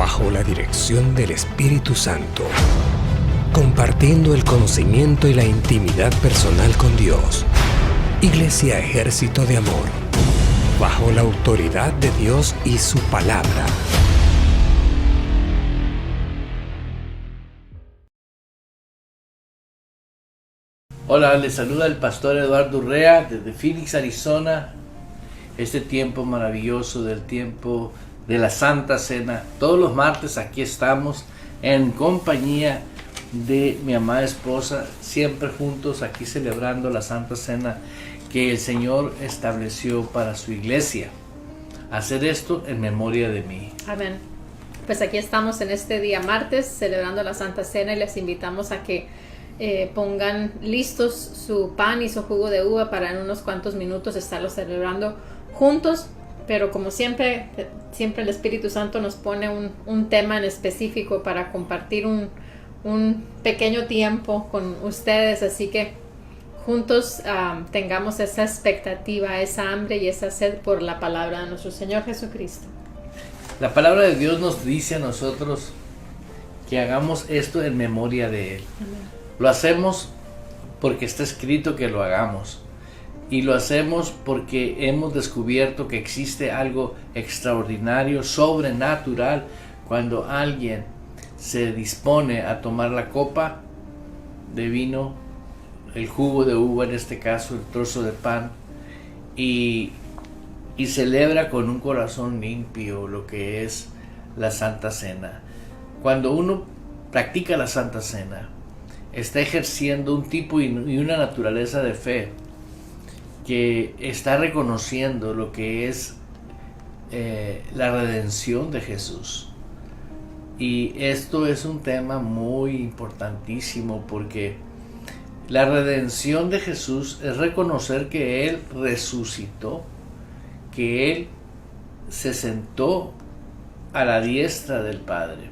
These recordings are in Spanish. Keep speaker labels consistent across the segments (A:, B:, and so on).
A: bajo la dirección del Espíritu Santo, compartiendo el conocimiento y la intimidad personal con Dios. Iglesia Ejército de Amor, bajo la autoridad de Dios y su palabra.
B: Hola, les saluda el pastor Eduardo Urrea desde Phoenix, Arizona. Este tiempo maravilloso del tiempo de la Santa Cena. Todos los martes aquí estamos en compañía de mi amada esposa, siempre juntos aquí celebrando la Santa Cena que el Señor estableció para su iglesia. Hacer esto en memoria de mí.
C: Amén. Pues aquí estamos en este día martes celebrando la Santa Cena y les invitamos a que pongan listos su pan y su jugo de uva para en unos cuantos minutos estarlo celebrando juntos, pero como siempre el Espíritu Santo nos pone un tema en específico para compartir un pequeño tiempo con ustedes, así que juntos tengamos esa expectativa, esa hambre y esa sed por la palabra de nuestro Señor Jesucristo.
B: La palabra de Dios nos dice a nosotros que hagamos esto en memoria de Él.
C: Amén.
B: Lo hacemos porque está escrito que lo hagamos. Y lo hacemos porque hemos descubierto que existe algo extraordinario, sobrenatural, cuando alguien se dispone a tomar la copa de vino, el jugo de uva en este caso, el trozo de pan, y celebra con un corazón limpio lo que es la Santa Cena. Cuando uno practica la Santa Cena, está ejerciendo un tipo y una naturaleza de fe que está reconociendo lo que es la redención de Jesús. Y esto es un tema muy importantísimo porque la redención de Jesús es reconocer que Él resucitó, que Él se sentó a la diestra del Padre.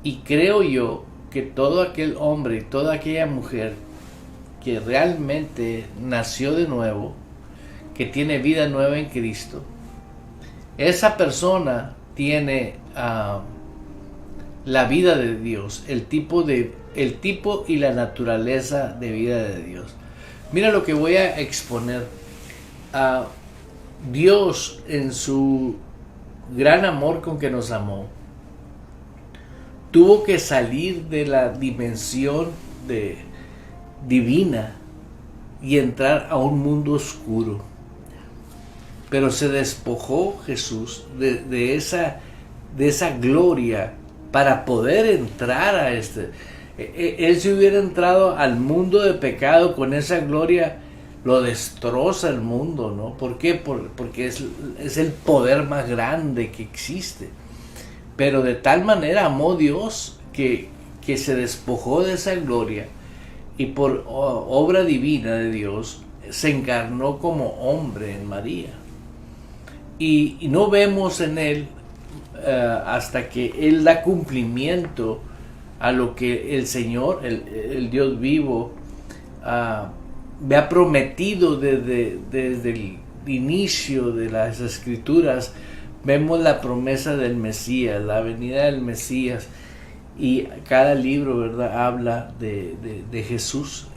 B: Y creo yo que todo aquel hombre y toda aquella mujer que realmente nació de nuevo, que tiene vida nueva en Cristo, esa persona tiene la vida de Dios, el tipo y la naturaleza de vida de Dios. Mira lo que voy a exponer. Dios, en su gran amor con que nos amó, tuvo que salir de la dimensión divina y entrar a un mundo oscuro. Pero se despojó Jesús de esa gloria para poder entrar a Él, si hubiera entrado al mundo de pecado con esa gloria, lo destroza el mundo, ¿no? ¿Por qué? Porque es el poder más grande que existe. Pero de tal manera amó Dios que se despojó de esa gloria y por obra divina de Dios se encarnó como hombre en María. Y no vemos en Él hasta que Él da cumplimiento a lo que el Señor, el Dios vivo, había prometido desde el inicio de las Escrituras. Vemos la promesa del Mesías, la venida del Mesías, y cada libro, ¿verdad?, habla de Jesús,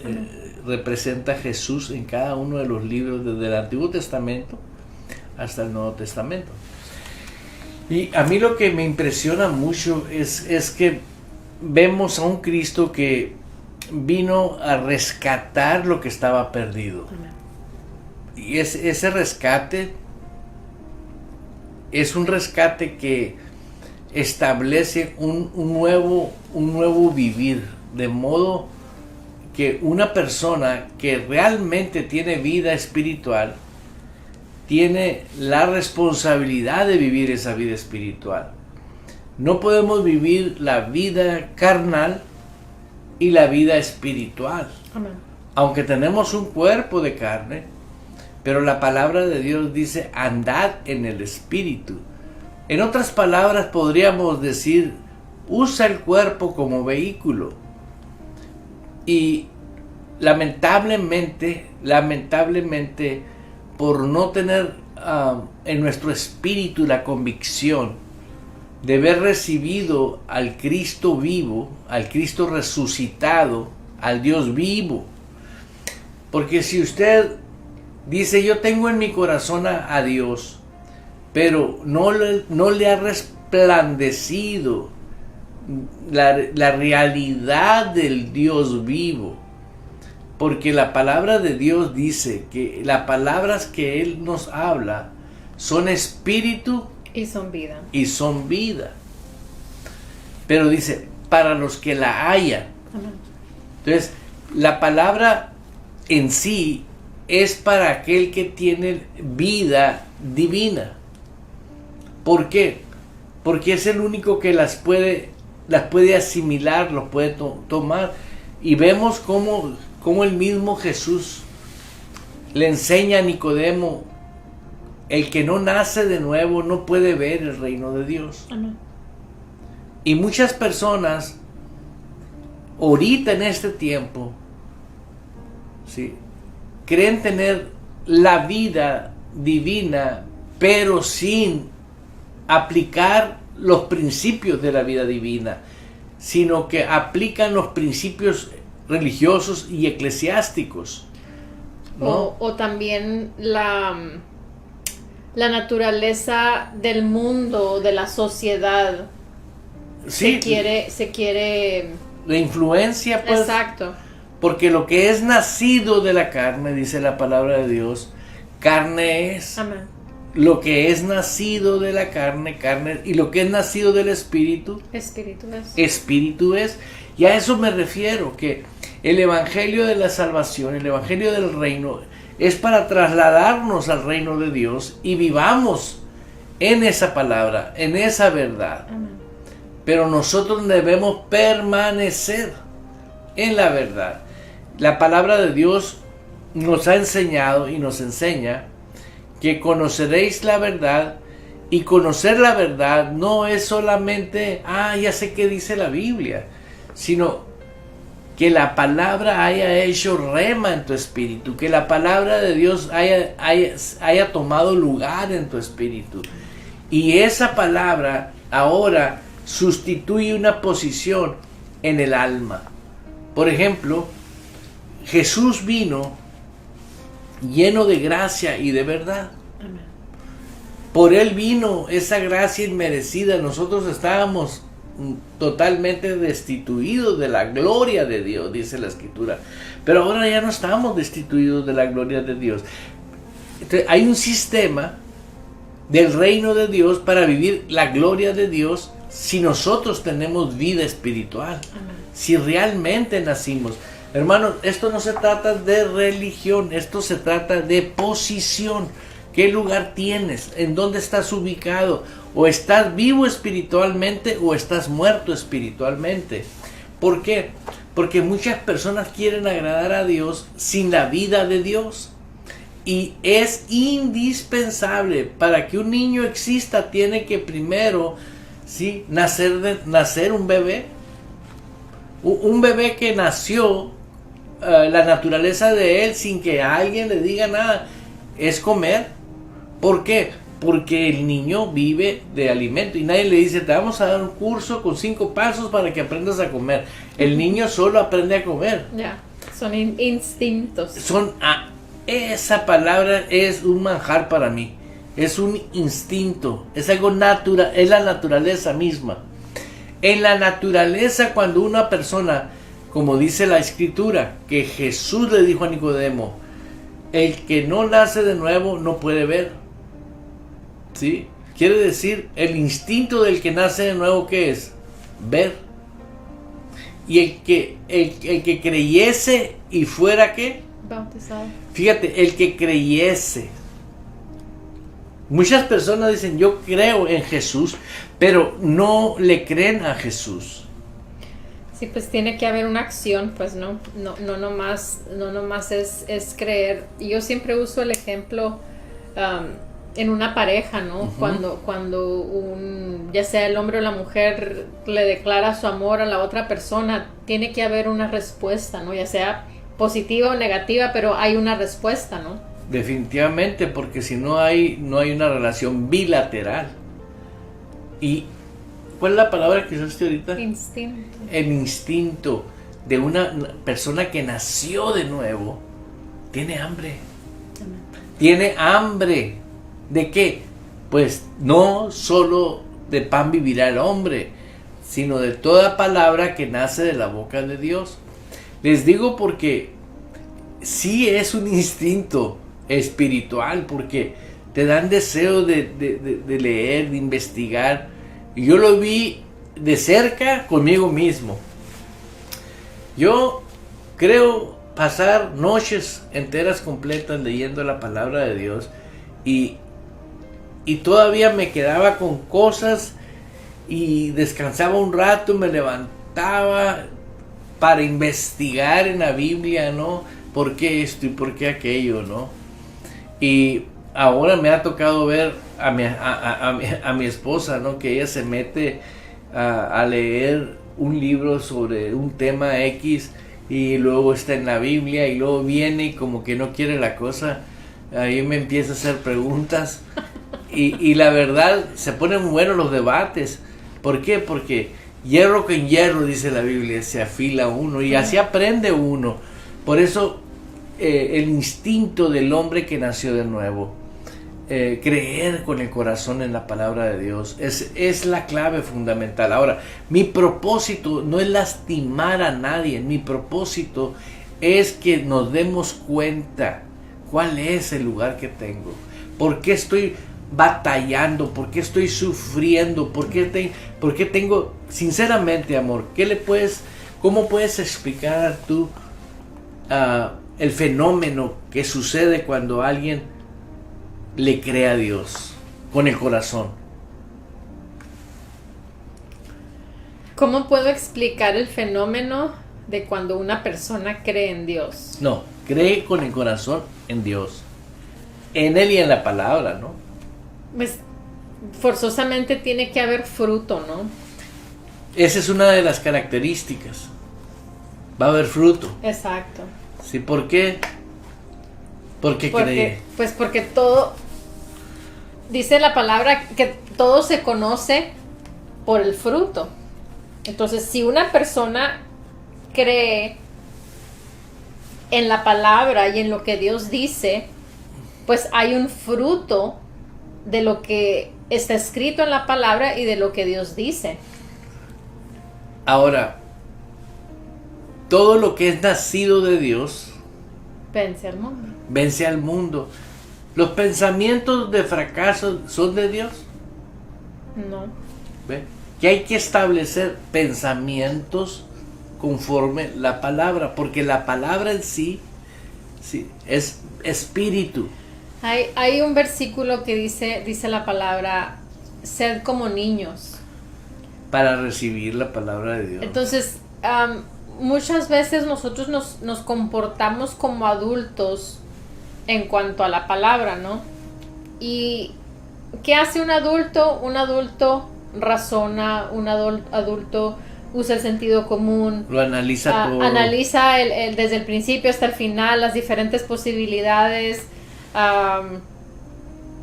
B: representa a Jesús en cada uno de los libros, desde el Antiguo Testamento hasta el Nuevo Testamento. Y a mí lo que me impresiona mucho es que vemos a un Cristo que vino a rescatar lo que estaba perdido. Y ese rescate es un rescate que establece un nuevo vivir, de modo que una persona que realmente tiene vida espiritual tiene la responsabilidad de vivir esa vida espiritual. No podemos vivir la vida carnal y la vida espiritual.
C: Amén.
B: Aunque tenemos un cuerpo de carne, pero la palabra de Dios dice: andad en el Espíritu. En otras palabras, podríamos decir: usa el cuerpo como vehículo. Y lamentablemente, por no tener en nuestro espíritu la convicción de haber recibido al Cristo vivo, al Cristo resucitado, al Dios vivo. Porque si usted dice, yo tengo en mi corazón a Dios, pero no le ha resplandecido la realidad del Dios vivo, porque la palabra de Dios dice que las palabras que Él nos habla son espíritu
C: y son vida.
B: Y son vida. Pero dice, para los que la hayan.
C: Amén.
B: Entonces, la palabra en sí es para aquel que tiene vida divina. ¿Por qué? Porque es el único que las puede asimilar, los puede tomar. Y vemos cómo el mismo Jesús le enseña a Nicodemo: el que no nace de nuevo no puede ver el reino de Dios.
C: Amén.
B: Y muchas personas ahorita en este tiempo, ¿sí?, creen tener la vida divina, pero sin aplicar los principios de la vida divina, sino que aplican los principios religiosos y eclesiásticos, ¿no?
C: O también la naturaleza del mundo, de la sociedad.
B: Sí,
C: Se quiere
B: la influencia, pues.
C: Exacto.
B: Porque lo que es nacido de la carne, dice la palabra de Dios, carne es.
C: Amén.
B: Lo que es nacido de la carne, carne, y lo que es nacido del espíritu,
C: Espíritu es.
B: espíritu es. Y a eso me refiero, que el evangelio de la salvación, el evangelio del reino, es para trasladarnos al reino de Dios y vivamos en esa palabra, en esa verdad.
C: Amén.
B: Pero nosotros debemos permanecer en la verdad. La palabra de Dios nos ha enseñado y nos enseña que conoceréis la verdad, y conocer la verdad no es solamente, ya sé qué dice la Biblia, sino que la palabra haya hecho rema en tu espíritu, que la palabra de Dios haya tomado lugar en tu espíritu. Y esa palabra ahora sustituye una posición en el alma. Por ejemplo, Jesús vino lleno de gracia y de verdad.
C: Amén.
B: Por Él vino esa gracia inmerecida. Nosotros estábamos totalmente destituidos de la gloria de Dios, dice la Escritura. Pero ahora ya no estamos destituidos de la gloria de Dios. Entonces, hay un sistema del reino de Dios para vivir la gloria de Dios si nosotros tenemos vida espiritual.
C: Amén.
B: Si realmente nacimos. Hermanos, esto no se trata de religión, esto se trata de posición. ¿Qué lugar tienes? ¿En dónde estás ubicado? O estás vivo espiritualmente o estás muerto espiritualmente. ¿Por qué? Porque muchas personas quieren agradar a Dios sin la vida de Dios. Y es indispensable, para que un niño exista, tiene que primero, ¿sí?, nacer un bebé. Un bebé que nació, la naturaleza de él, sin que alguien le diga nada, es comer. ¿Por qué? Porque el niño vive de alimento y nadie le dice, te vamos a dar un curso con 5 pasos para que aprendas a comer. El niño solo aprende a comer.
C: Ya, son instintos.
B: Esa palabra es un manjar para mí. Es un instinto, es algo natural, es la naturaleza misma. En la naturaleza, cuando una persona, como dice la Escritura, que Jesús le dijo a Nicodemo, el que no nace de nuevo no puede ver. ¿Sí? Quiere decir, el instinto del que nace de nuevo, ¿qué es? Ver. Y el que creyese y fuera, ¿qué?
C: Bautizado.
B: Fíjate, el que creyese. Muchas personas dicen, yo creo en Jesús, pero no le creen a Jesús.
C: Sí, pues tiene que haber una acción, pues no nomás es creer. Y yo siempre uso el ejemplo en una pareja, ¿no? Uh-huh. Cuando ya sea el hombre o la mujer le declara su amor a la otra persona, tiene que haber una respuesta, ¿no? Ya sea positiva o negativa, pero hay una respuesta, ¿no?
B: Definitivamente, porque si no hay una relación bilateral. Y ¿Cuál es la palabra que usaste ahorita?
C: Instinto.
B: El instinto de una persona que nació de nuevo tiene hambre.
C: Amén.
B: Tiene hambre. ¿De qué? Pues no solo de pan vivirá el hombre, sino de toda palabra que nace de la boca de Dios. Les digo porque sí es un instinto espiritual, porque te dan deseo de leer, de investigar. Y yo lo vi de cerca conmigo mismo. Yo creo pasar noches enteras completas leyendo la palabra de Dios y todavía me quedaba con cosas y descansaba un rato, me levantaba para investigar en la Biblia, ¿no? ¿Por qué esto y por qué aquello, no? Y ahora me ha tocado ver a mi esposa, ¿no? Que ella se mete a leer un libro sobre un tema X y luego está en la Biblia y luego viene y como que no quiere la cosa, ahí me empieza a hacer preguntas y la verdad se ponen buenos los debates. ¿Por qué? Porque hierro con hierro, dice la Biblia, se afila uno y así aprende uno. Por eso el instinto del hombre que nació de nuevo, creer con el corazón en la palabra de Dios es la clave fundamental. Ahora, mi propósito no es lastimar a nadie, mi propósito es que nos demos cuenta cuál es el lugar que tengo, por qué estoy batallando, por qué estoy sufriendo, por qué tengo, sinceramente, amor, ¿cómo puedes explicar tú el fenómeno que sucede cuando alguien le cree a Dios con el corazón?
C: ¿Cómo puedo explicar el fenómeno de cuando una persona cree en Dios?
B: No, cree con el corazón en Dios, en Él y en la palabra, ¿no?
C: Pues forzosamente tiene que haber fruto, ¿no?
B: Esa es una de las características. Va a haber fruto.
C: Exacto.
B: ¿Sí? ¿Por qué? Porque cree.
C: Pues porque todo, dice la palabra que todo se conoce por el fruto. Entonces, si una persona cree en la palabra y en lo que Dios dice, pues hay un fruto de lo que está escrito en la palabra y de lo que Dios dice.
B: Ahora, todo lo que es nacido de Dios
C: Vence al mundo.
B: vence al mundo. ¿Los pensamientos de fracaso son de Dios?
C: No.
B: ¿Ve? Que hay que establecer pensamientos conforme la palabra, porque la palabra en sí es espíritu.
C: Hay un versículo que dice la palabra, sed como niños.
B: Para recibir la palabra de Dios.
C: Entonces, muchas veces nosotros nos comportamos como adultos en cuanto a la palabra, ¿no? ¿Y qué hace un adulto? Un adulto razona, un adulto usa el sentido común.
B: Lo analiza todo.
C: Analiza desde el principio hasta el final, las diferentes posibilidades,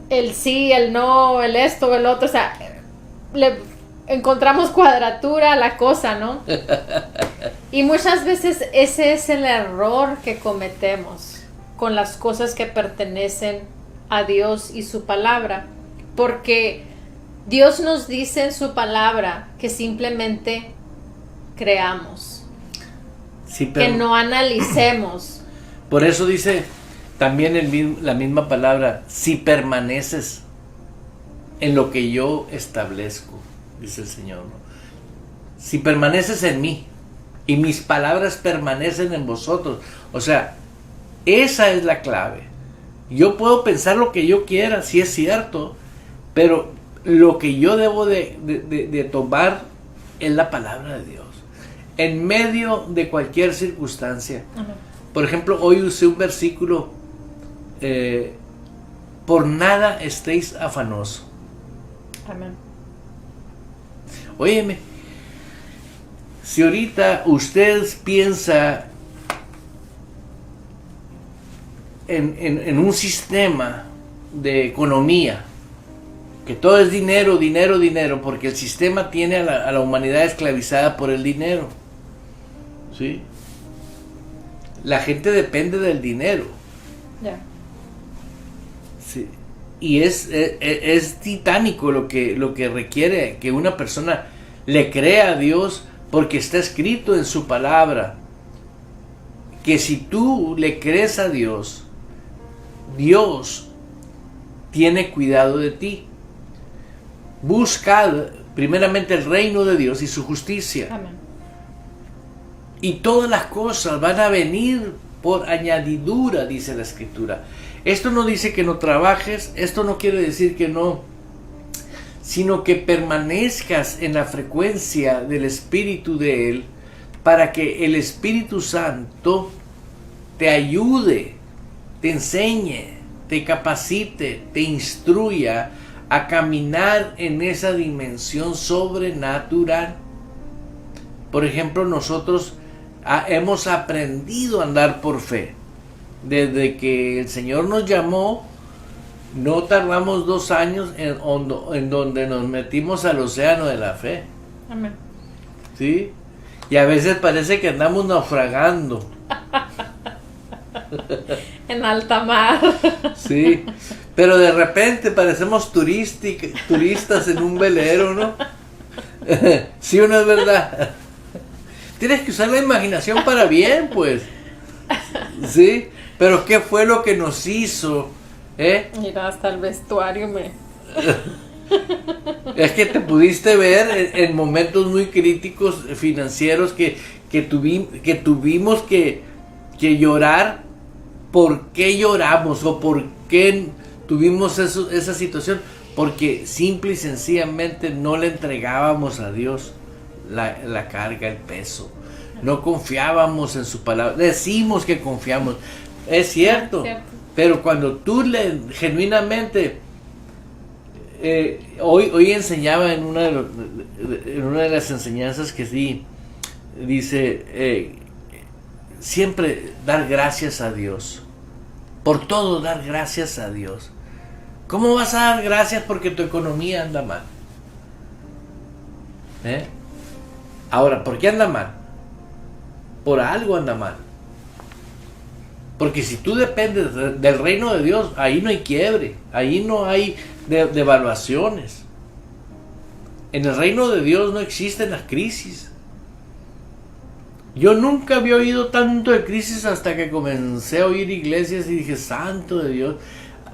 C: el sí, el no, el esto, el otro, o sea, le encontramos cuadratura a la cosa, ¿no? Y muchas veces ese es el error que cometemos con las cosas que pertenecen a Dios y su palabra, porque Dios nos dice en su palabra que simplemente creamos,
B: Sí, pero
C: que no analicemos.
B: por eso dice también la misma palabra, si permaneces en lo que yo establezco, dice el Señor, ¿no? Si permaneces en mí y mis palabras permanecen en vosotros, o sea, esa es la clave. Yo puedo pensar lo que yo quiera, sí es cierto, pero lo que yo debo de tomar es la palabra de Dios en medio de cualquier circunstancia.
C: Amén.
B: Por ejemplo, hoy usé un versículo, por nada estéis afanosos.
C: Amén.
B: Óyeme, si ahorita usted piensa en un sistema de economía que todo es dinero, dinero, dinero, porque el sistema tiene a la humanidad esclavizada por el dinero. ¿Sí? La gente depende del dinero.
C: Ya.
B: Sí. Y es titánico lo que requiere que una persona le crea a Dios, porque está escrito en su palabra que si tú le crees a Dios, Dios tiene cuidado de ti. Buscad primeramente el reino de Dios y su justicia.
C: Amén.
B: Y todas las cosas van a venir por añadidura, dice la Escritura. Esto no dice que no trabajes, esto no quiere decir que no, sino que permanezcas en la frecuencia del Espíritu de Él, para que el Espíritu Santo te ayude, te enseñe, te capacite, te instruya a caminar en esa dimensión sobrenatural. Por ejemplo, nosotros hemos aprendido a andar por fe. Desde que el Señor nos llamó, no tardamos 2 años en donde nos metimos al océano de la fe.
C: Amén.
B: ¿Sí? Y a veces parece que andamos naufragando.
C: En alta mar.
B: Sí, pero de repente parecemos turistas en un velero, ¿no? ¿Sí o no es verdad? Tienes que usar la imaginación para bien, pues. ¿Sí? Pero ¿qué fue lo que nos hizo?
C: Mira, hasta el vestuario
B: Es que te pudiste ver en momentos muy críticos financieros que tuvimos que llorar. ¿Por qué lloramos o por qué tuvimos esa situación? Porque simple y sencillamente no le entregábamos a Dios la carga, el peso. No confiábamos en su palabra. Decimos que confiamos, es cierto, pero cuando tú genuinamente... hoy enseñaba en una de las enseñanzas que sí, dice, siempre dar gracias a Dios. Por todo dar gracias a Dios. ¿Cómo vas a dar gracias porque tu economía anda mal? Ahora, ¿por qué anda mal? Por algo anda mal. Porque si tú dependes del reino de Dios, ahí no hay quiebre, ahí no hay devaluaciones. En el reino de Dios no existen las crisis. Yo nunca había oído tanto de crisis hasta que comencé a oír iglesias y dije, santo de Dios.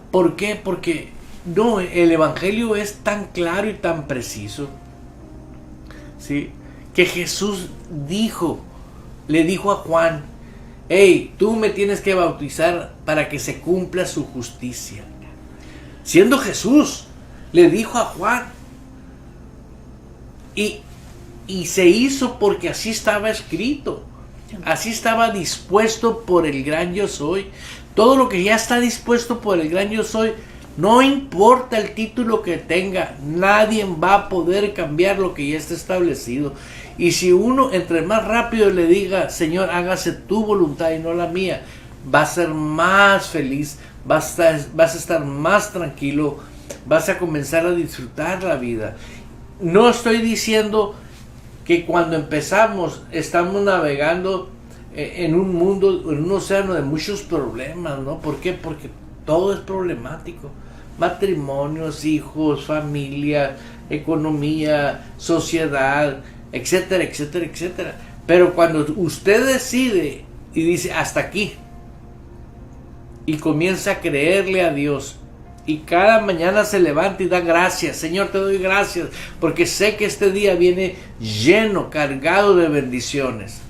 B: ¿Por qué? Porque no, el evangelio es tan claro y tan preciso, ¿sí? Que Jesús le dijo a Juan, hey, tú me tienes que bautizar para que se cumpla su justicia. Siendo Jesús, le dijo a Juan. Y se hizo porque así estaba escrito. Así estaba dispuesto por el gran yo soy. Todo lo que ya está dispuesto por el gran yo soy, no importa el título que tenga, nadie va a poder cambiar lo que ya está establecido. Y si uno entre más rápido le diga, Señor, hágase tu voluntad y no la mía, va a ser más feliz, vas a estar más tranquilo, vas a comenzar a disfrutar la vida. No estoy diciendo que cuando empezamos estamos navegando en un mundo, en un océano de muchos problemas, ¿no? ¿Por qué? Porque todo es problemático. Matrimonios, hijos, familia, economía, sociedad, etcétera, etcétera, etcétera. Pero cuando usted decide y dice hasta aquí y comienza a creerle a Dios, y cada mañana se levanta y da gracias. Señor, te doy gracias porque sé que este día viene lleno, cargado de bendiciones.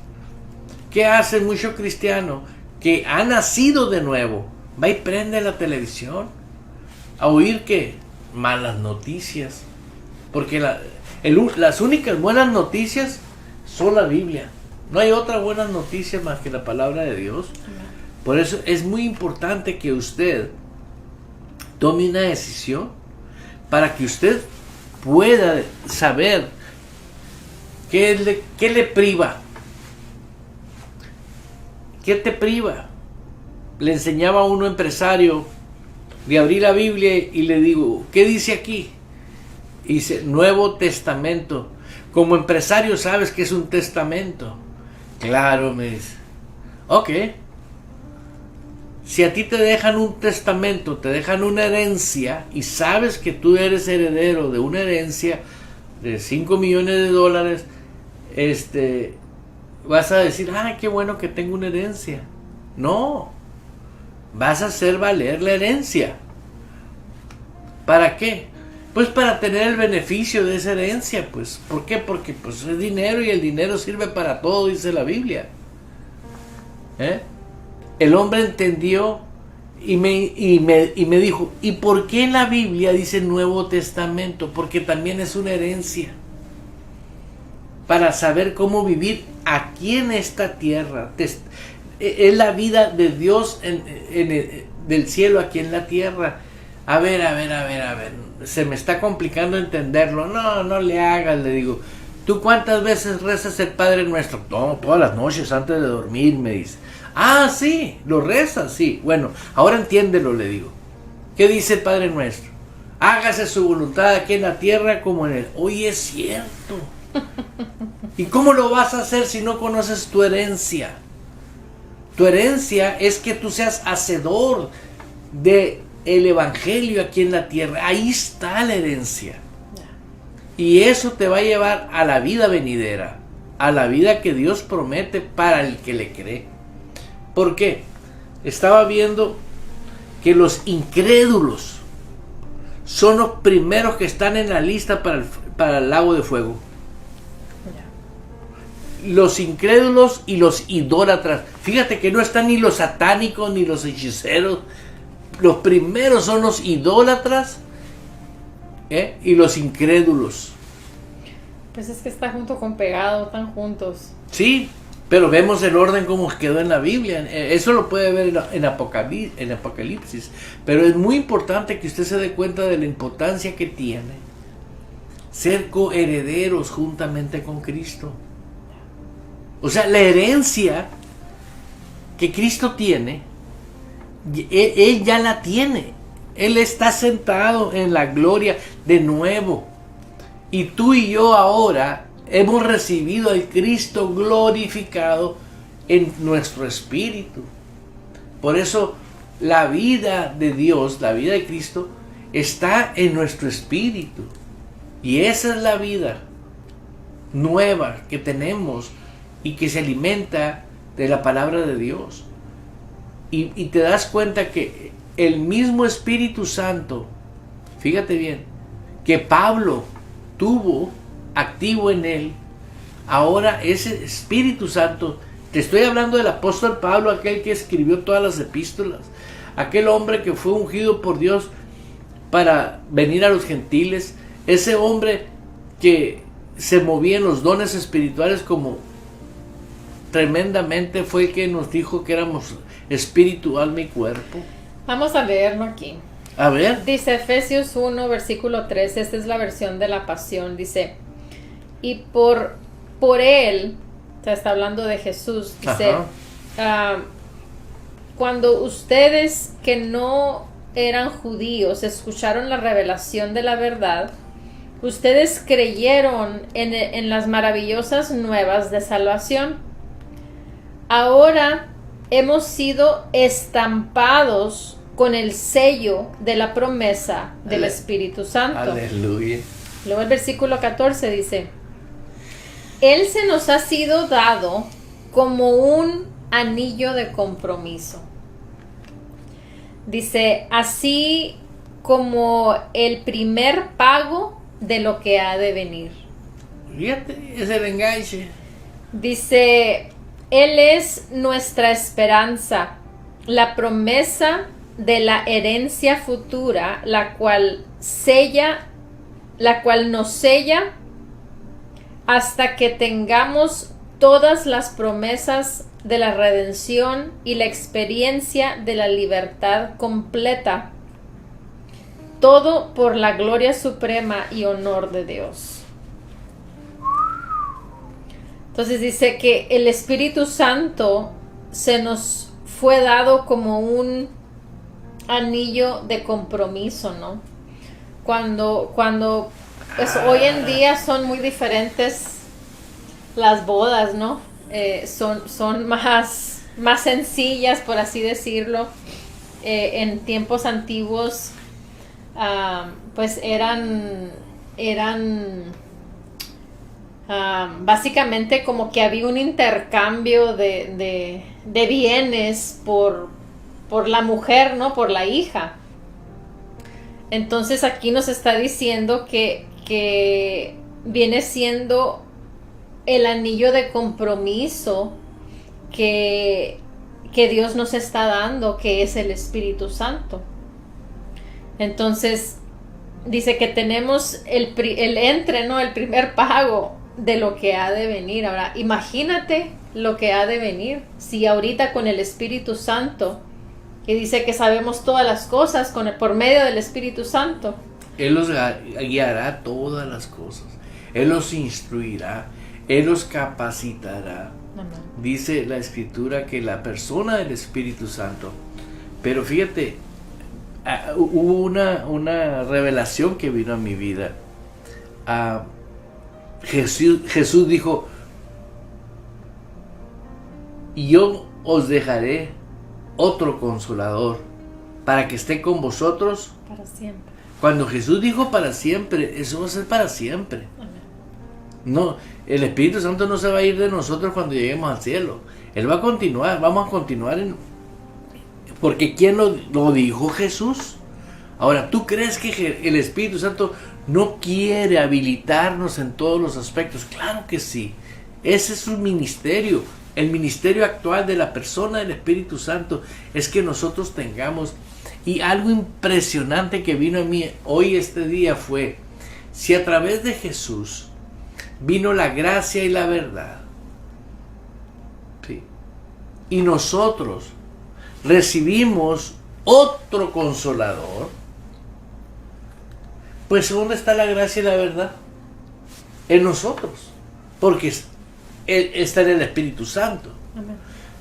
B: ¿Qué hace mucho cristiano que ha nacido de nuevo? Va y prende la televisión a oír que malas noticias. Porque las únicas buenas noticias son la Biblia. No hay otra buena noticia más que la palabra de Dios. Por eso es muy importante que usted tome una decisión para que usted pueda saber qué le priva. ¿Qué te priva? Le enseñaba a uno empresario de abrir la Biblia y le digo, ¿qué dice aquí? Dice Nuevo Testamento. Como empresario sabes que es un testamento. Claro, me dice. Ok. Si a ti te dejan un testamento, te dejan una herencia y sabes que tú eres heredero de una herencia de $5 millones, vas a decir, ah, qué bueno que tengo una herencia. No, vas a hacer valer la herencia. ¿Para qué? Pues para tener el beneficio de esa herencia, pues. ¿Por qué? Porque pues es dinero y el dinero sirve para todo, dice la Biblia. El hombre entendió y me dijo, ¿y por qué en la Biblia dice Nuevo Testamento? Porque también es una herencia. Para saber cómo vivir aquí en esta tierra. Es la vida de Dios del cielo aquí en la tierra. A ver. Se me está complicando entenderlo. No le hagas, le digo. ¿Tú cuántas veces rezas el Padre Nuestro? No, todas las noches antes de dormir, me dice. Ah, sí, lo rezas, sí. Bueno, ahora entiéndelo, le digo. ¿Qué dice el Padre Nuestro? Hágase su voluntad aquí en la tierra como en el... Oye, es cierto. ¿Y cómo lo vas a hacer si no conoces tu herencia? Tu herencia es que tú seas hacedor de el evangelio aquí en la tierra. Ahí está la herencia. Y eso te va a llevar a la vida venidera, a la vida que Dios promete para el que le cree. ¿Por qué? Estaba viendo que los incrédulos son los primeros que están en la lista para el lago de fuego. Los incrédulos y los idólatras. Fíjate que no están ni los satánicos ni los hechiceros. Los primeros son los idólatras y los incrédulos.
C: Pues es que está junto con pegado, están juntos.
B: Sí, pero vemos el orden como quedó en la Biblia. Eso lo puede ver en Apocalipsis. Pero es muy importante que usted se dé cuenta de la importancia que tiene ser coherederos juntamente con Cristo. O sea, la herencia que Cristo tiene, Él ya la tiene. Él está sentado en la gloria de nuevo. Y tú y yo ahora hemos recibido al Cristo glorificado en nuestro espíritu. Por eso la vida de Dios, la vida de Cristo, está en nuestro espíritu. Y esa es la vida nueva que tenemos y que se alimenta de la palabra de Dios. Y te das cuenta que el mismo Espíritu Santo, fíjate bien, que Pablo tuvo activo en él, ahora ese Espíritu Santo, te estoy hablando del apóstol Pablo, aquel que escribió todas las epístolas, aquel hombre que fue ungido por Dios para venir a los gentiles, ese hombre que se movía en los dones espirituales como tremendamente, fue el que nos dijo que éramos espíritu, alma y cuerpo.
C: Vamos a leerlo aquí.
B: A ver.
C: Dice Efesios 1, versículo 3, esta es la versión de la Pasión, dice, y por él, o sea, está hablando de Jesús, dice, cuando ustedes que no eran judíos escucharon la revelación de la verdad, ustedes creyeron en las maravillosas nuevas de salvación. Ahora hemos sido estampados con el sello de la promesa del Espíritu Santo.
B: Aleluya.
C: Luego el versículo 14 dice, Él se nos ha sido dado como un anillo de compromiso. Dice, así como el primer pago de lo que ha de venir.
B: Fíjate, es el enganche.
C: Dice, Él es nuestra esperanza, la promesa de la herencia futura, la cual nos sella hasta que tengamos todas las promesas de la redención y la experiencia de la libertad completa. Todo por la gloria suprema y honor de Dios. Entonces dice que el Espíritu Santo se nos fue dado como un anillo de compromiso, ¿no? Cuando Pues hoy en día son muy diferentes las bodas, ¿no? Son más sencillas, por así decirlo. En tiempos antiguos, pues eran básicamente como que había un intercambio de bienes por la mujer, ¿no? Por la hija. Entonces aquí nos está diciendo que viene siendo el anillo de compromiso que Dios nos está dando, que es el Espíritu Santo. Entonces dice que tenemos el primer pago de lo que ha de venir. Ahora, imagínate lo que ha de venir si ahorita con el Espíritu Santo, que dice que sabemos todas las cosas por medio del Espíritu Santo.
B: Él los guiará todas las cosas. Él los instruirá. Él los capacitará.
C: Amén.
B: Dice la Escritura que la persona del Espíritu Santo. Pero fíjate, hubo una revelación que vino a mi vida. Jesús dijo: yo os dejaré otro consolador para que esté con vosotros
C: Para siempre.
B: Cuando Jesús dijo para siempre, eso va a ser para siempre.
C: Amén.
B: No, el Espíritu Santo no se va a ir de nosotros cuando lleguemos al cielo. Él va a continuar, vamos a continuar porque ¿quién lo dijo? Jesús. Ahora, ¿tú crees que el Espíritu Santo no quiere habilitarnos en todos los aspectos? Claro que sí. Ese es su ministerio. El ministerio actual de la persona del Espíritu Santo es que nosotros tengamos. Y algo impresionante que vino a mí hoy este día fue: si a través de Jesús vino la gracia y la verdad, ¿sí?, y nosotros recibimos otro consolador, pues ¿dónde está la gracia y la verdad? En nosotros, porque Él está en el Espíritu Santo.
C: Amén.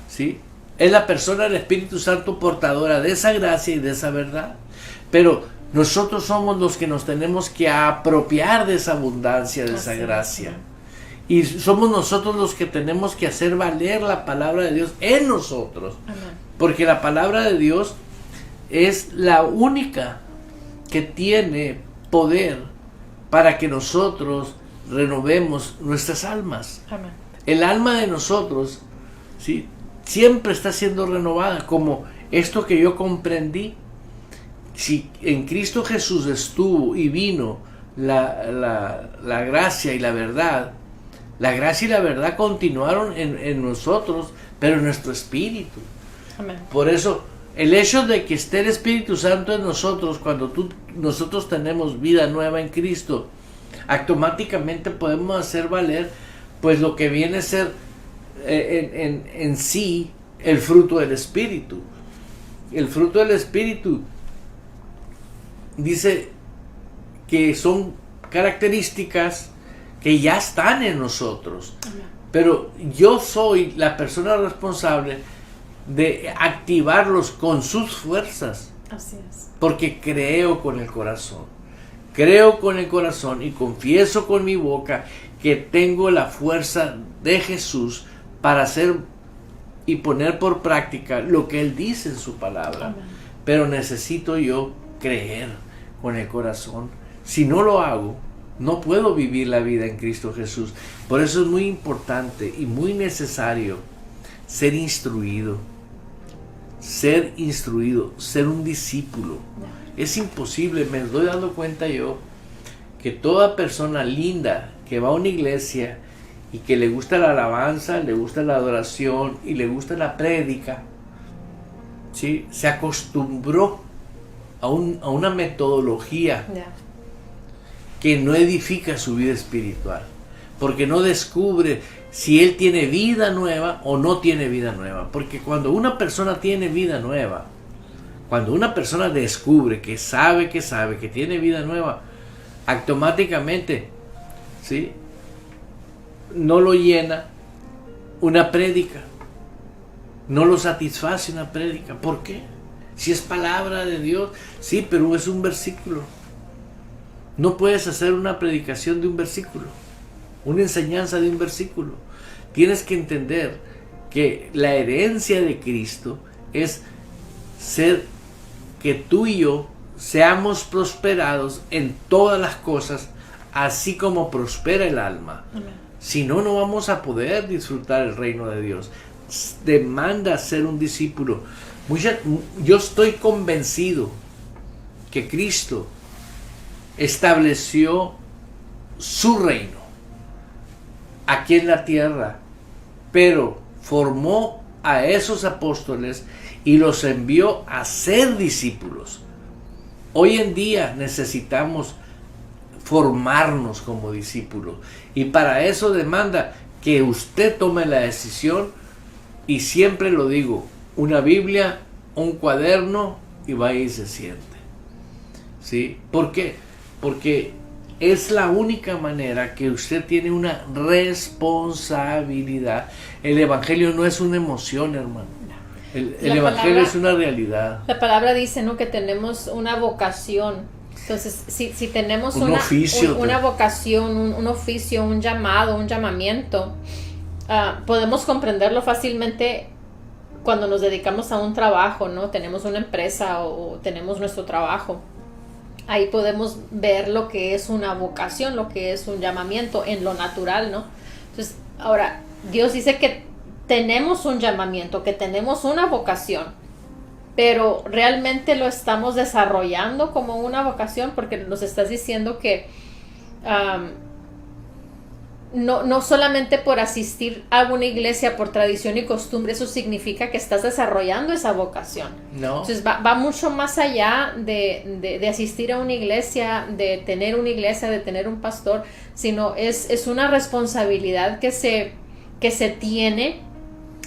B: ¿Sí? Es la persona del Espíritu Santo portadora de esa gracia y de esa verdad. Pero nosotros somos los que nos tenemos que apropiar de esa abundancia, de esa gracia. Y somos nosotros los que tenemos que hacer valer la palabra de Dios en nosotros.
C: Amén.
B: Porque la palabra de Dios es la única que tiene poder para que nosotros renovemos nuestras almas.
C: Amén.
B: El alma de nosotros, ¿sí?, siempre está siendo renovada, como esto que yo comprendí. Si en Cristo Jesús estuvo y vino la gracia y la verdad, la gracia y la verdad continuaron en nosotros, pero en nuestro espíritu.
C: Amén.
B: Por eso, el hecho de que esté el Espíritu Santo en nosotros, cuando nosotros tenemos vida nueva en Cristo, automáticamente podemos hacer valer pues lo que viene a ser en sí el fruto del Espíritu. El fruto del Espíritu dice que son características que ya están en nosotros.
C: Amén.
B: Pero yo soy la persona responsable de activarlos con sus fuerzas.
C: Así es.
B: Porque creo con el corazón. Creo con el corazón y confieso con mi boca que tengo la fuerza de Jesús para hacer y poner por práctica lo que Él dice en su palabra.
C: Amén.
B: Pero necesito yo creer con el corazón. Si no lo hago, no puedo vivir la vida en Cristo Jesús. Por eso es muy importante y muy necesario ser instruido. Ser instruido, ser un discípulo. Es imposible, me estoy dando cuenta yo, que toda persona linda que va a una iglesia y que le gusta la alabanza, le gusta la adoración y le gusta la prédica, ¿sí?, se acostumbró a una metodología que no edifica su vida espiritual, porque no descubre si él tiene vida nueva o no tiene vida nueva. Porque cuando una persona tiene vida nueva, cuando una persona descubre que sabe que tiene vida nueva, automáticamente, ¿sí?, no lo llena una prédica, no lo satisface una prédica. ¿Por qué? Si es palabra de Dios, sí, pero es un versículo. No puedes hacer una predicación de un versículo, una enseñanza de un versículo. Tienes que entender que la herencia de Cristo es ser que tú y yo seamos prosperados en todas las cosas, así como prospera el alma.
C: Amén.
B: Si no, no vamos a poder disfrutar el reino de Dios. Demanda ser un discípulo. Yo estoy convencido que Cristo estableció su reino aquí en la tierra, pero formó a esos apóstoles y los envió a ser discípulos. Hoy en día necesitamos formarnos como discípulos, y para eso demanda que usted tome la decisión, y siempre lo digo, una Biblia, un cuaderno, y vaya y se siente. ¿Sí? ¿Por qué? Porque es la única manera que usted tiene una responsabilidad. El Evangelio no es una emoción, hermano. El Evangelio es una realidad.
C: La palabra dice, ¿no?, que tenemos una vocación. Entonces, si tenemos
B: un oficio,
C: una vocación, un oficio, un llamado, un llamamiento, podemos comprenderlo fácilmente cuando nos dedicamos a un trabajo, ¿no? Tenemos una empresa o tenemos nuestro trabajo. Ahí podemos ver lo que es una vocación, lo que es un llamamiento en lo natural, ¿no? Entonces, ahora, Dios dice que tenemos un llamamiento, que tenemos una vocación, pero realmente lo estamos desarrollando como una vocación, porque nos estás diciendo que no solamente por asistir a una iglesia por tradición y costumbre, eso significa que estás desarrollando esa vocación.
B: No.
C: Entonces va mucho más allá de asistir a una iglesia, de tener una iglesia, de tener un pastor, sino es una responsabilidad que se tiene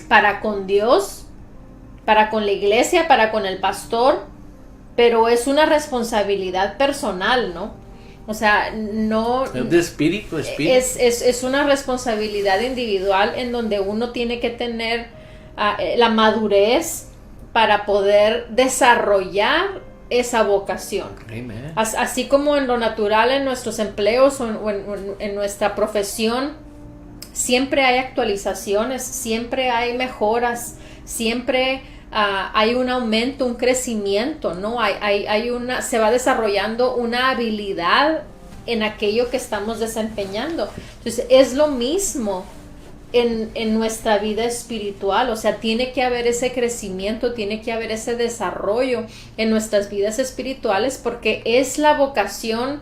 C: para con Dios, para con la iglesia, para con el pastor, pero es una responsabilidad personal, ¿no? O sea, no...
B: Es de espíritu.
C: Es una responsabilidad individual en donde uno tiene que tener la madurez para poder desarrollar esa vocación.
B: Amen.
C: Así como en lo natural, en nuestros empleos o en nuestra profesión, siempre hay actualizaciones, siempre hay mejoras, siempre hay un aumento, un crecimiento, ¿no? Se va desarrollando una habilidad en aquello que estamos desempeñando. Entonces, es lo mismo en nuestra vida espiritual. O sea, tiene que haber ese crecimiento, tiene que haber ese desarrollo en nuestras vidas espirituales, porque es la vocación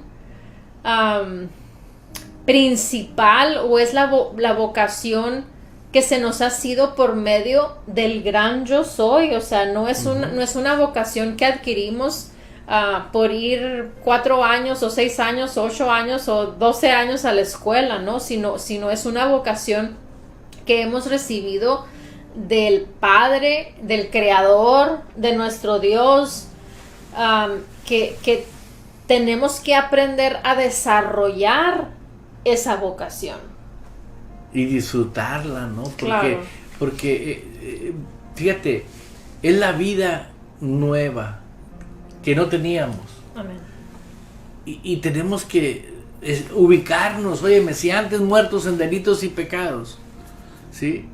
C: principal, o es la vocación que se nos ha sido por medio del gran yo soy. O sea, no es una vocación que adquirimos por ir 4 años o 6 años o 8 años o 12 años a la escuela, ¿no? Sino es una vocación que hemos recibido del Padre, del Creador, de nuestro Dios, que tenemos que aprender a desarrollar esa vocación.
B: Y disfrutarla, ¿no?
C: Claro.
B: Porque fíjate, es la vida nueva que no teníamos.
C: Amén.
B: Y tenemos que ubicarnos. Óyeme, si antes muertos en delitos y pecados, ¿sí?,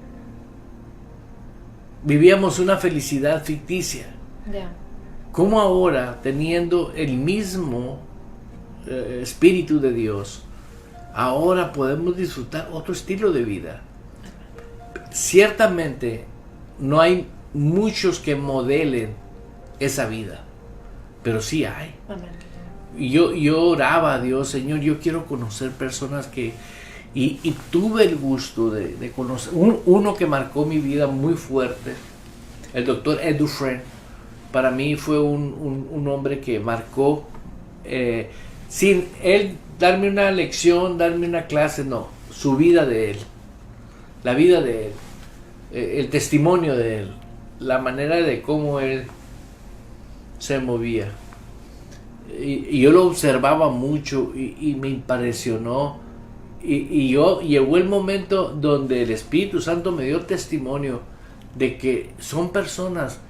B: vivíamos una felicidad ficticia.
C: Yeah.
B: ¿Cómo ahora, teniendo el mismo Espíritu de Dios, ahora podemos disfrutar otro estilo de vida? Ciertamente no hay muchos que modelen esa vida, pero sí hay.
C: Amén.
B: Y yo oraba a Dios, Señor, yo quiero conocer personas que... Y tuve el gusto de conocer uno que marcó mi vida muy fuerte, el doctor Ed Dufresne. Para mí fue un hombre que marcó, sin él darme una lección, darme una clase, no, su vida de él, la vida de él, el testimonio de él, la manera de cómo él se movía. Y yo lo observaba mucho y me impresionó. Y llegó el momento donde el Espíritu Santo me dio testimonio de que son personas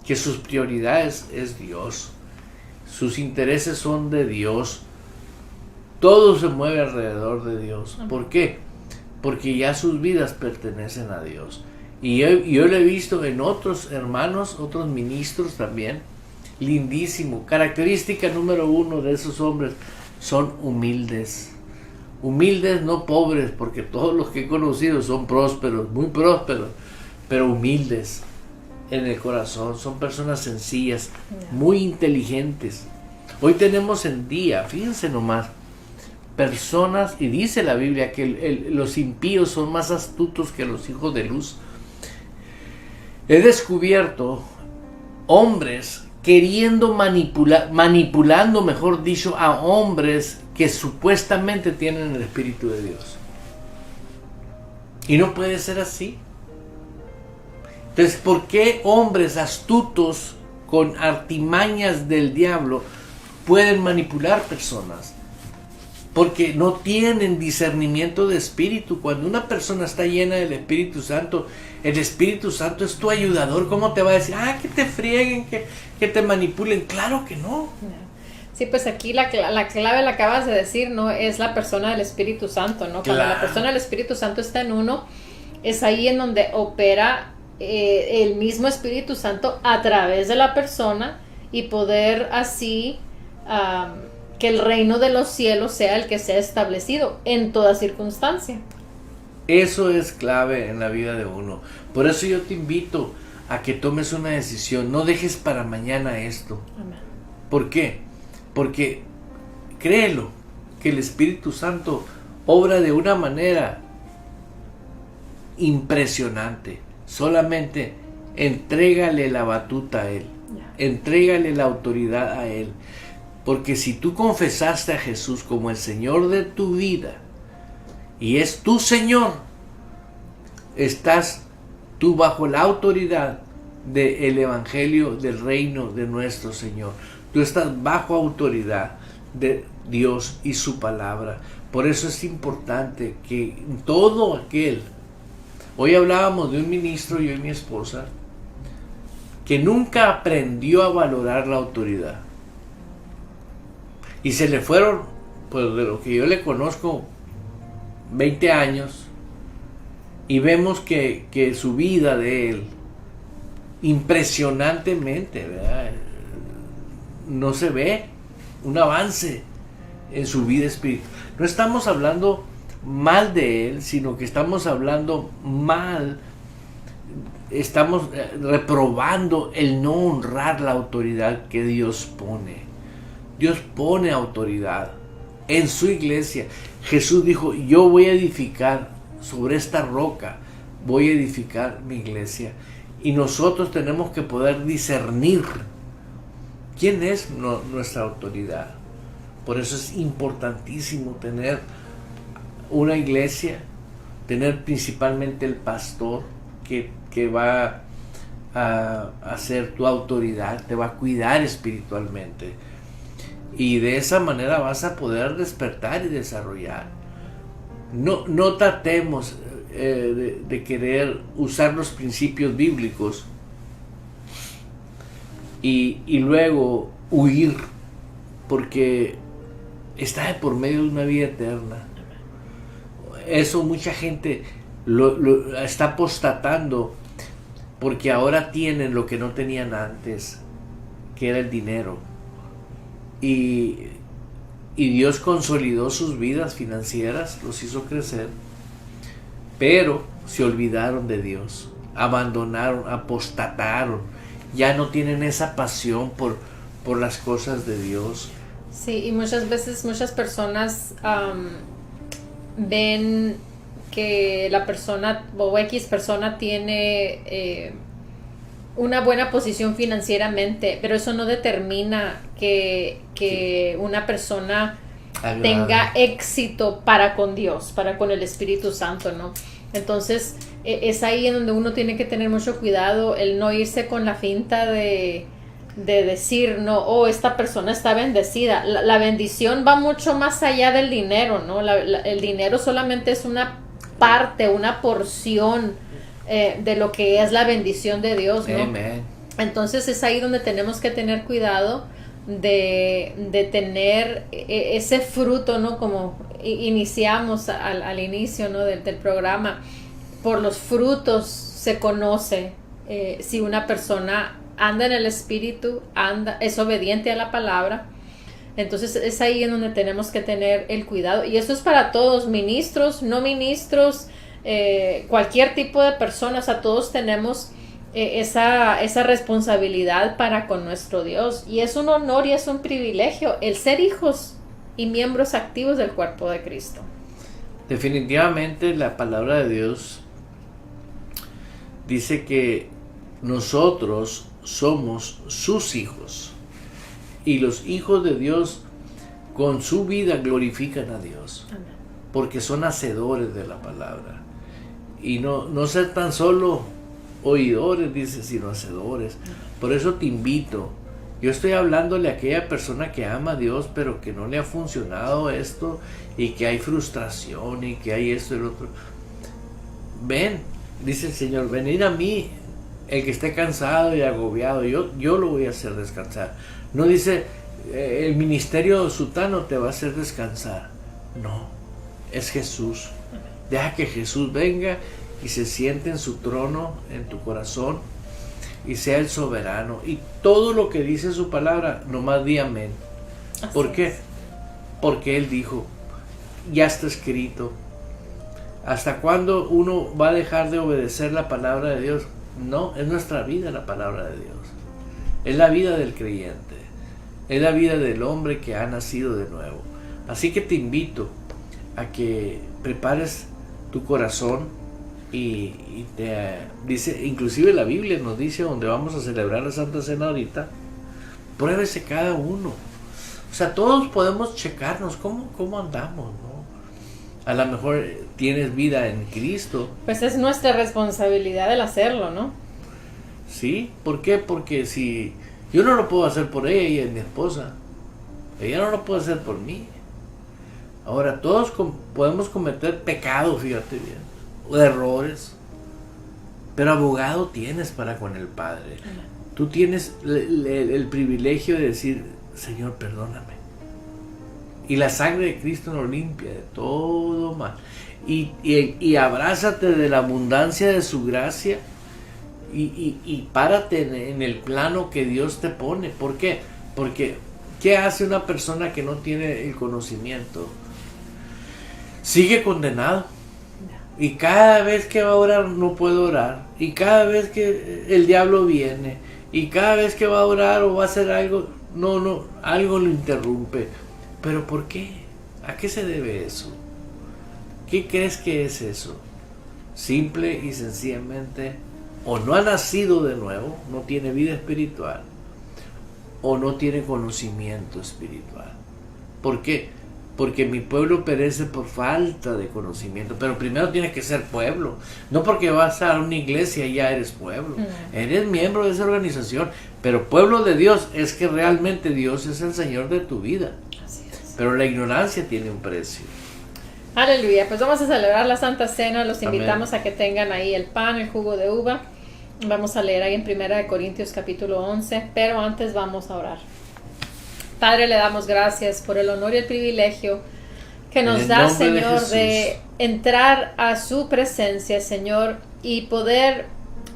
B: que sus prioridades es Dios, sus intereses son de Dios. todo se mueve alrededor de Dios. ¿Por qué? Porque ya sus vidas pertenecen a Dios. Y yo lo he visto en otros hermanos, otros ministros también. Lindísimo. Característica número 1 de esos hombres: son humildes. Humildes, no pobres, porque todos los que he conocido son prósperos, muy prósperos, pero humildes en el corazón. Son personas sencillas, muy inteligentes. Hoy tenemos en día, fíjense nomás, personas, y dice la Biblia que los impíos son más astutos que los hijos de luz. He descubierto hombres queriendo manipulando, mejor dicho, a hombres que supuestamente tienen el Espíritu de Dios. Y no puede ser así. Entonces, ¿por qué hombres astutos con artimañas del diablo pueden manipular personas? Porque no tienen discernimiento de espíritu. Cuando una persona está llena del Espíritu Santo, el Espíritu Santo es tu ayudador. ¿Cómo te va a decir, que te frieguen, que te manipulen? Claro que no.
C: Sí, pues aquí la clave la acabas de decir, ¿no? Es la persona del Espíritu Santo, ¿no? Cuando la persona del Espíritu Santo está en uno, es ahí en donde opera el mismo Espíritu Santo a través de la persona, y poder así que el reino de los cielos sea el que sea establecido en toda circunstancia.
B: Eso es clave en la vida de uno. Por eso yo te invito a que tomes una decisión. No dejes para mañana esto.
C: Amén.
B: ¿Por qué? Porque créelo, que el Espíritu Santo obra de una manera impresionante. Solamente entrégale la batuta a Él. Entrégale la autoridad a Él. Porque si tú confesaste a Jesús como el Señor de tu vida, y es tu Señor, estás tú bajo la autoridad del Evangelio del reino de nuestro Señor. Tú estás bajo autoridad de Dios y su palabra. Por eso es importante que todo aquel... Hoy hablábamos de un ministro, yo y mi esposa, que nunca aprendió a valorar la autoridad. Y se le fueron, pues de lo que yo le conozco, 20 años, y vemos que su vida de él, impresionantemente, ¿verdad?, no se ve un avance en su vida espiritual. No estamos hablando mal de él, sino que estamos hablando mal, estamos reprobando el no honrar la autoridad que Dios pone. Dios pone autoridad en su iglesia. Jesús dijo, yo voy a edificar sobre esta roca, voy a edificar mi iglesia. Y nosotros tenemos que poder discernir quién es nuestra autoridad. Por eso es importantísimo tener una iglesia, tener principalmente el pastor que va a ser tu autoridad, te va a cuidar espiritualmente. Y de esa manera vas a poder despertar y desarrollar. No tratemos de querer usar los principios bíblicos y luego huir, porque está de por medio de una vida eterna. Eso mucha gente lo está apostatando, porque ahora tienen lo que no tenían antes, que era el dinero. Y Dios consolidó sus vidas financieras, los hizo crecer, pero se olvidaron de Dios, abandonaron, apostataron, ya no tienen esa pasión por las cosas de Dios.
C: Sí, y muchas veces muchas personas ven que la persona o X persona tiene una buena posición financieramente, pero eso no determina que una persona tenga éxito para con Dios, para con el Espíritu Santo, ¿no? Entonces es ahí en donde uno tiene que tener mucho cuidado, el no irse con la finta de decir, no, esta persona está bendecida. La bendición va mucho más allá del dinero, ¿no? El dinero solamente es una parte, una porción de lo que es la bendición de Dios, ¿no?
B: Amen.
C: Entonces es ahí donde tenemos que tener cuidado de tener ese fruto, ¿no? Como iniciamos al inicio, ¿no? del programa. Por los frutos se conoce si una persona anda en el Espíritu, es obediente a la palabra. Entonces es ahí en donde tenemos que tener el cuidado. Y eso es para todos, ministros, no ministros, cualquier tipo de personas. A todos tenemos esa responsabilidad para con nuestro Dios. Y es un honor y es un privilegio el ser hijos y miembros activos del cuerpo de Cristo.
B: Definitivamente la palabra de Dios dice que nosotros somos sus hijos. Y los hijos de Dios con su vida glorifican a Dios. Amén. Porque son hacedores de la palabra. Y no ser tan solo oidores, dice, sino hacedores. Amén. Por eso te invito. Yo estoy hablándole a aquella persona que ama a Dios, pero que no le ha funcionado esto, y que hay frustración, y que hay esto y lo otro. Ven, dice el Señor, venid a mí, el que esté cansado y agobiado, yo lo voy a hacer descansar. No dice, el ministerio sutano te va a hacer descansar. No, es Jesús. Deja que Jesús venga y se siente en su trono, en tu corazón, y sea el soberano. Y todo lo que dice su palabra, nomás di amén. ¿Por qué? Porque Él dijo, ya está escrito. ¿Hasta cuándo uno va a dejar de obedecer la palabra de Dios? No, es nuestra vida la palabra de Dios. Es la vida del creyente. Es la vida del hombre que ha nacido de nuevo. Así que te invito a que prepares tu corazón y te dice, inclusive la Biblia nos dice, donde vamos a celebrar la Santa Cena ahorita, pruébese cada uno. O sea, todos podemos checarnos cómo andamos, ¿no? A lo mejor tienes vida en Cristo.
C: Pues es nuestra responsabilidad el hacerlo, ¿no?
B: Sí, ¿por qué? Porque si yo no lo puedo hacer por ella, ella es mi esposa, ella no lo puede hacer por mí. Ahora, todos podemos cometer pecados, fíjate bien, o errores, pero abogado tienes para con el Padre. Tú tienes el privilegio de decir, Señor, perdóname. Y la sangre de Cristo nos limpia de todo mal. Y abrázate de la abundancia de su gracia y párate en el plano que Dios te pone. ¿Por qué? Porque ¿qué hace una persona que no tiene el conocimiento? Sigue condenado. Y cada vez que va a orar no puede orar. Y cada vez que el diablo viene, y cada vez que va a orar o va a hacer algo, algo lo interrumpe. ¿Pero por qué? ¿A qué se debe eso? ¿Qué crees que es eso? Simple y sencillamente, o no ha nacido de nuevo, no tiene vida espiritual, o no tiene conocimiento espiritual. ¿Por qué? Porque mi pueblo perece por falta de conocimiento. Pero primero tienes que ser pueblo. No porque vas a una iglesia y ya eres pueblo. Eres miembro de esa organización. Pero pueblo de Dios es que realmente Dios es el Señor de tu vida.
C: Así es.
B: Pero la ignorancia tiene un precio.
C: Aleluya. Pues vamos a celebrar la Santa Cena. Los invitamos
B: Amén.
C: a que tengan ahí el pan, el jugo de uva. Vamos a leer ahí en 1 Corintios capítulo 11. Pero antes vamos a orar. Padre, le damos gracias por el honor y el privilegio que nos da, Señor, de entrar a su presencia, Señor, y poder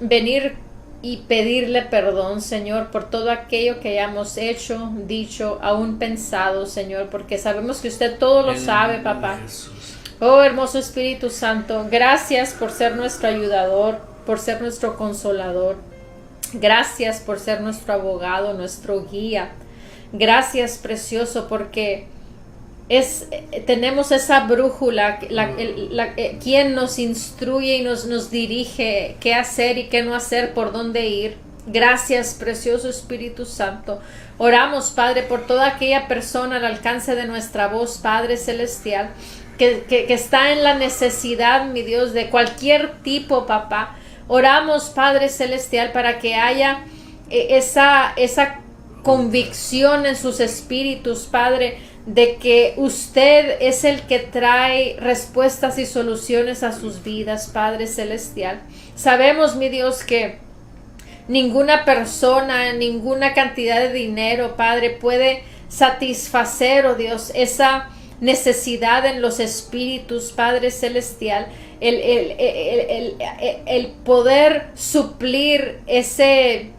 C: venir y pedirle perdón, Señor, por todo aquello que hayamos hecho, dicho, aún pensado, Señor, porque sabemos que usted todo lo sabe, papá. Oh, hermoso Espíritu Santo, gracias por ser nuestro ayudador, por ser nuestro consolador. Gracias por ser nuestro abogado, nuestro guía. Gracias, precioso, porque tenemos esa brújula, quien nos instruye y nos dirige qué hacer y qué no hacer, por dónde ir. Gracias, precioso Espíritu Santo. Oramos, Padre, por toda aquella persona al alcance de nuestra voz, Padre Celestial, que está en la necesidad, mi Dios, de cualquier tipo, papá. Oramos, Padre Celestial, para que haya esa convicción en sus espíritus, Padre, de que usted es el que trae respuestas y soluciones a sus vidas, Padre Celestial. Sabemos, mi Dios, que ninguna persona, ninguna cantidad de dinero, Padre, puede satisfacer, oh Dios, esa necesidad en los espíritus, Padre Celestial, el poder suplir ese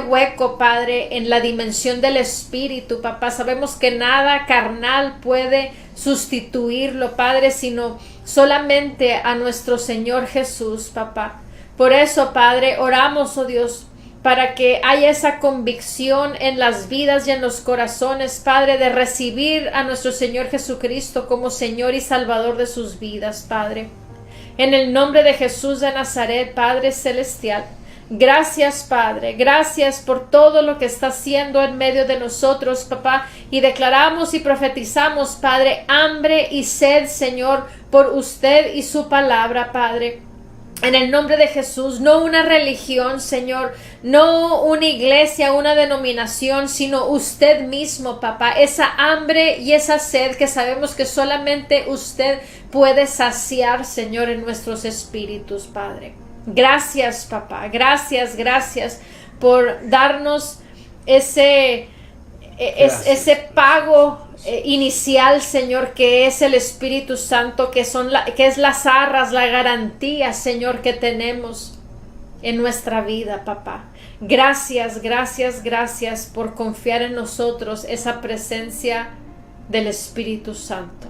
C: hueco, Padre, en la dimensión del espíritu, papá. Sabemos que nada carnal puede sustituirlo, Padre, sino solamente a nuestro Señor Jesús, papá. Por eso, Padre, oramos, oh Dios, para que haya esa convicción en las vidas y en los corazones, Padre, de recibir a nuestro Señor Jesucristo como Señor y Salvador de sus vidas, Padre. En el nombre de Jesús de Nazaret, Padre Celestial, gracias, Padre, gracias por todo lo que está haciendo en medio de nosotros, papá, y declaramos y profetizamos, Padre, hambre y sed, Señor, por usted y su palabra, Padre. En el nombre de Jesús, no una religión, Señor, no una iglesia, una denominación, sino usted mismo, papá, esa hambre y esa sed que sabemos que solamente usted puede saciar, Señor, en nuestros espíritus, Padre. Gracias, papá, gracias por darnos ese pago inicial, Señor, que es el Espíritu Santo, que es las arras, la garantía, Señor, que tenemos en nuestra vida, papá. Gracias por confiar en nosotros esa presencia del Espíritu Santo.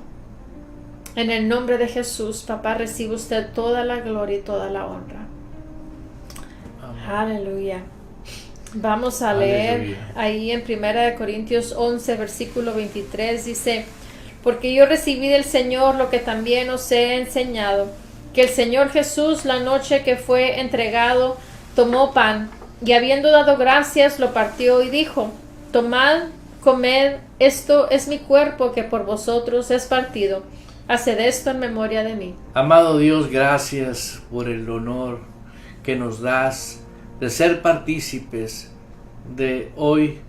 C: En el nombre de Jesús, papá, recibe usted toda la gloria y toda la honra. Amén. Aleluya. Vamos a leer ahí en 1 Corintios 11, versículo 23, dice: porque yo recibí del Señor lo que también os he enseñado, que el Señor Jesús, la noche que fue entregado, tomó pan, y habiendo dado gracias, lo partió y dijo: tomad, comed, esto es mi cuerpo que por vosotros es partido. Haced esto en memoria de mí.
B: Amado Dios, gracias por el honor que nos das de ser partícipes de hoy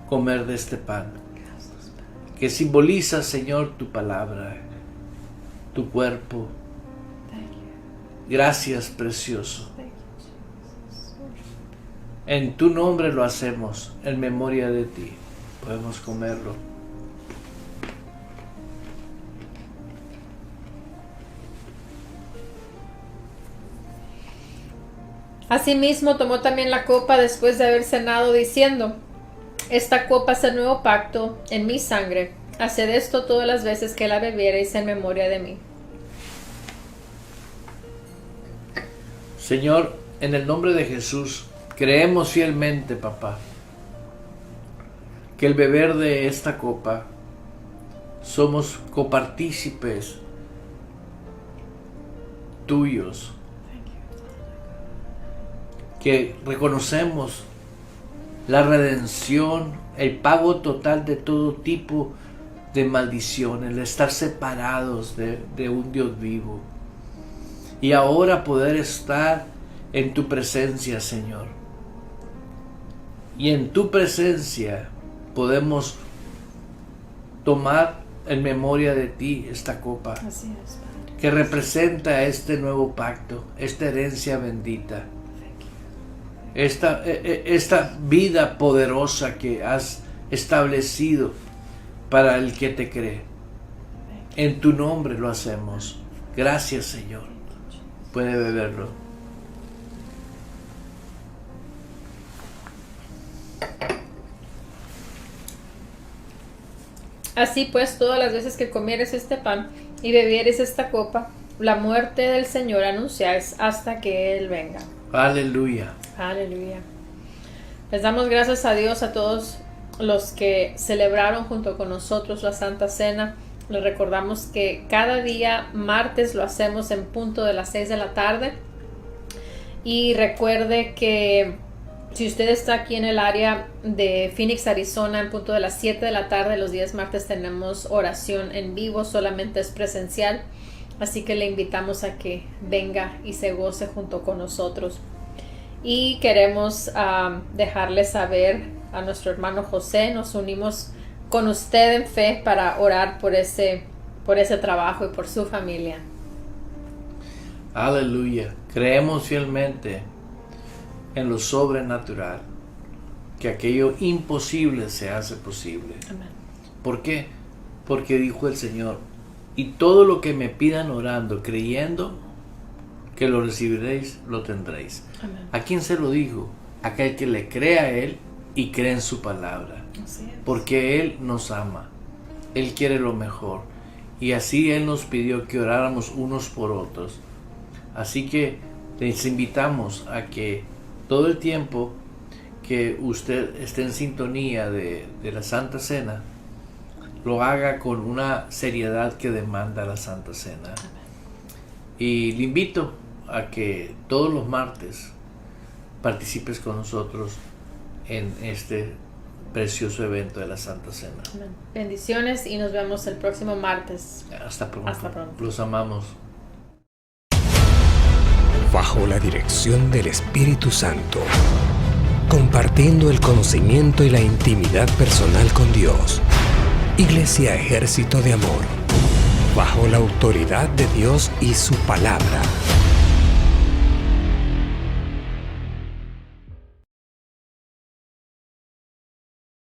B: comer de este pan, que simboliza, Señor, tu palabra, tu cuerpo. Gracias, precioso. En tu nombre lo hacemos, en memoria de ti. Podemos comerlo.
C: Asimismo tomó también la copa después de haber cenado, diciendo: esta copa es el nuevo pacto en mi sangre. Haced esto todas las veces que la bebiereis en memoria de mí.
B: Señor, en el nombre de Jesús, creemos fielmente, papá, que el beber de esta copa somos copartícipes tuyos, que reconocemos la redención, el pago total de todo tipo de maldición, el estar separados de un Dios vivo, y ahora poder estar en tu presencia, Señor. Y en tu presencia podemos tomar en memoria de ti esta copa.
C: Así es, Padre.
B: Que representa este nuevo pacto, esta herencia bendita, esta vida poderosa que has establecido para el que te cree. En tu nombre lo hacemos. Gracias, Señor. Puede beberlo.
C: Así pues, todas las veces que comieres este pan y bebieres esta copa, la muerte del Señor anunciáis hasta que Él venga.
B: Aleluya.
C: Aleluya. Les damos gracias a Dios a todos los que celebraron junto con nosotros la Santa Cena. Les recordamos que cada día martes lo hacemos en punto de las 6 de la tarde. Y recuerde que si usted está aquí en el área de Phoenix, Arizona, en punto de las 7 de la tarde, los días martes tenemos oración en vivo, solamente es presencial. Así que le invitamos a que venga y se goce junto con nosotros. Y queremos dejarle saber a nuestro hermano José, nos unimos con usted en fe para orar por ese trabajo y por su familia.
B: Aleluya. Creemos fielmente en lo sobrenatural, que aquello imposible se hace posible.
C: Amén.
B: ¿Por qué? Porque dijo el Señor, y todo lo que me pidan orando, creyendo que lo recibiréis, lo tendréis.
C: Amén.
B: ¿A quién se lo dijo? Aquel que le cree a Él y cree en su palabra.
C: Así es.
B: Porque Él nos ama, Él quiere lo mejor, y así Él nos pidió que oráramos unos por otros. Así que les invitamos a que todo el tiempo que usted esté en sintonía de la Santa Cena, lo haga con una seriedad que demanda la Santa Cena. Y le invito a que todos los martes participes con nosotros en este precioso evento de la Santa Cena.
C: Amén. Bendiciones y nos vemos el próximo martes.
B: Hasta pronto.
C: Hasta pronto.
B: Los amamos.
A: Bajo la dirección del Espíritu Santo, compartiendo el conocimiento y la intimidad personal con Dios. Iglesia Ejército de Amor, bajo la autoridad de Dios y su palabra.